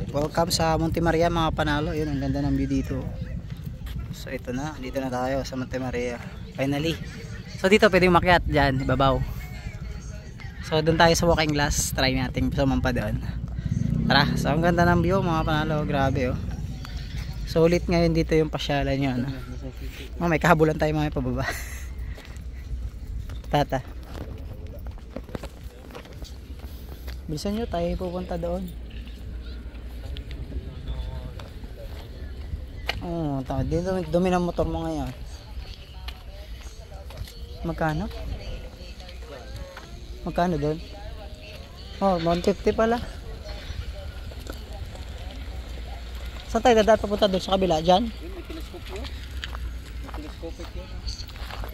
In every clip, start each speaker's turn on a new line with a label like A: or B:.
A: Welcome sa Monte Maria mga panalo. Yun, ang ganda ng view dito. So ito na, dito na tayo sa Monte Maria. Finally. So dito pwedeng umakyat dyan, ibabaw. So doon tayo sa walking glass. Try natin sumampa doon. Tara, so ang ganda ng view mga panalo. Grabe oh. So ulit ngayon dito yung pasyalan nyo. Ano? May kahabulan tayo mga pababa. Tata. Bilisan nyo, tayo pupunta doon. Oh, dito dumi ng motor mo ngayon. Magkano? Magkano doon? Oh, 150 pala. Saan tayo dadaan papunta doon sa kabila? Diyan?
B: May telescope yun. May telescope yun.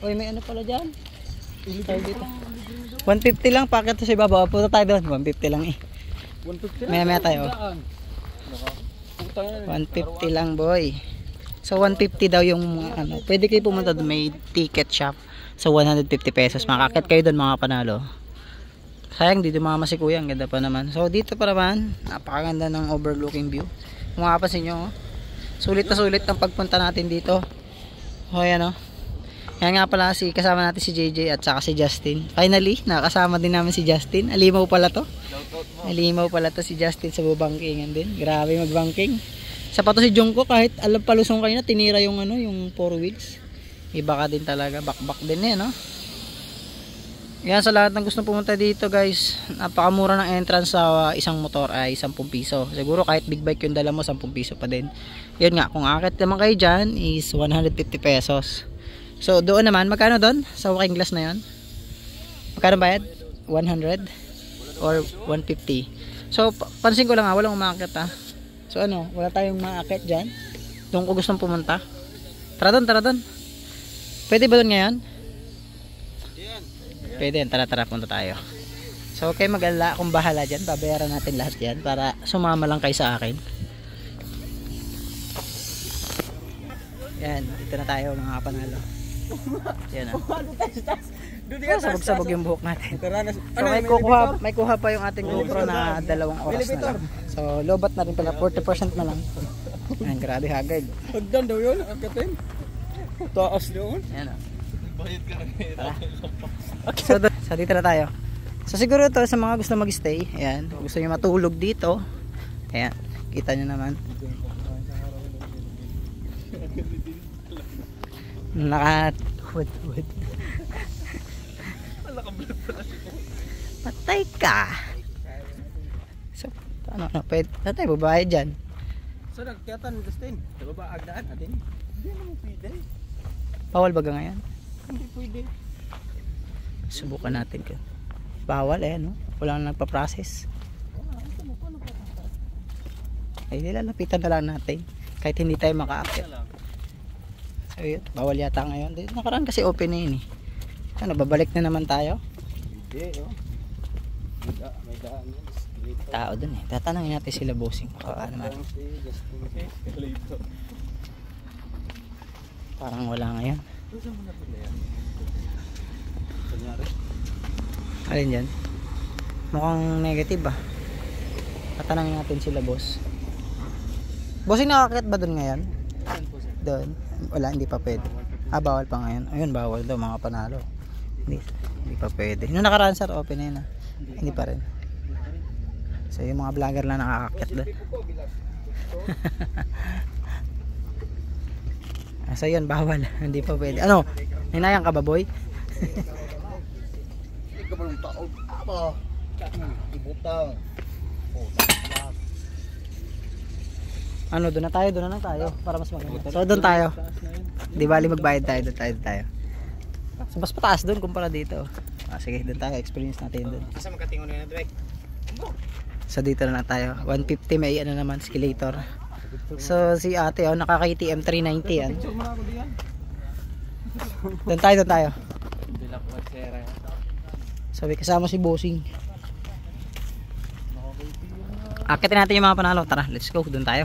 A: Uy, may ano pala dyan? Tayo dito. 150 lang, pakit to sa ibabaw. Punta tayo doon. 150 lang eh.
B: 150
A: Maya maya tayo. 150 lang boy. So 150 daw yung ano. Pwede kayo pumunta doon, may ticket shop. So 150 pesos. Makakit kayo doon mga panalo. Sayang dito mga masikuya, ang ganda pa naman. So dito pa naman, napakaganda ng overlooking view. Kung makapansin nyo, sulit na sulit ang pagpunta natin dito. O yan o. Yan nga pala kasama natin si JJ at saka si Justin. Finally, nakasama din namin si Justin. Alimaw pala to. Alimaw pala to si Justin sa bubangkingan din. Grabe magbangking. Sa pato si Jungko, kahit alam palusong kayo na, tinira yung ano, yung 4 wheels. Iba ka din talaga, bakbak din eh, no? Yan, sa lahat ng gusto pumunta dito guys, napakamura ng entrance sa isang motor ay 10 piso. Siguro kahit big bike yung dala mo, 10 piso pa din. Yun nga, kung akit naman kayo dyan is 150 pesos. So doon naman, magkano doon? Sa walking glass na yun? Magkano bayad? 100? Or 150? So pansin ko lang ha, walang umakit ha. So ano, wala tayong maakit dyan. Doon ko gustong pumunta. Tara doon, tara doon. Pwede ba doon ngayon? Pwede yan, tara punta tayo. So okay, mag-alala akong bahala dyan. Babayaran natin lahat yan para sumama lang kayo sa akin. Yan, dito na tayo mga panalo. Yan o. Sabog-sabog yung buhok natin. So may kuha pa yung ating GoPro na 2 oras na lang. So lobat na rin pala, 40% na lang. Yan, grabe hagad.
B: Hagdan daw yun, akatin. Taas doon.
A: Yan o.
B: Bayad ka
A: So
B: na.
A: dito na tayo. So siguro to sa mga gusto mag-stay, ayan, gusto niyo matulog dito. Ayan, kita niyo naman. Wood. Patay ka. So, ano, pwede tayo babayad dyan.
B: So nagkiyatan, Justin. Diba agdaan natin? Hindi naman pwede.
A: Bawal ba ngayon?
B: Hindi pwede.
A: Subukan natin ko. Bawal eh, no? Wala nang nagpa-process. Ay, nilalapitan na lang natin. Kahit hindi tayo makaakit. So yun, bawal yata ngayon. Nakaraan kasi open na yun eh. Ano, babalik na naman tayo?
B: Hindi, oh. May daan yun.
A: Tao dun eh. Tatanungin natin sila bossing. Ano naman. Parang wala ngayon. Alin dyan? Mukhang negative ah. Tatanungin natin sila boss. Bossing, nakakit ba dun ngayon? Doon? Wala, hindi pa pwede. Ah, bawal pa ngayon. Ayun, bawal daw mga panalo. Hindi pa pwede. Nung nakaraan sir, open na yun ah. Hindi pa rin. So yung mga vlogger lang nakakakit doon. So yun, bawal. Hindi pa pwede. Ano? Hinayang ka ba boy?
B: Hindi ka ba ng tao? Aba! Ibutang.
A: Ano, doon na tayo para mas maganda. So doon tayo. Di bali magbayad tayo, doon tayo. So mas pataas doon kumpara dito. Sige, doon tayo, experience natin doon.
B: Kasi magkatingon na Dre.
A: So dito na lang tayo. 150 may ano naman, escalator. So si ate nakaka-KTM 390 yan. Doon tayo. Sabi kasama si bossing. Akitin natin yung mga panalo. Tara, let's go, doon tayo.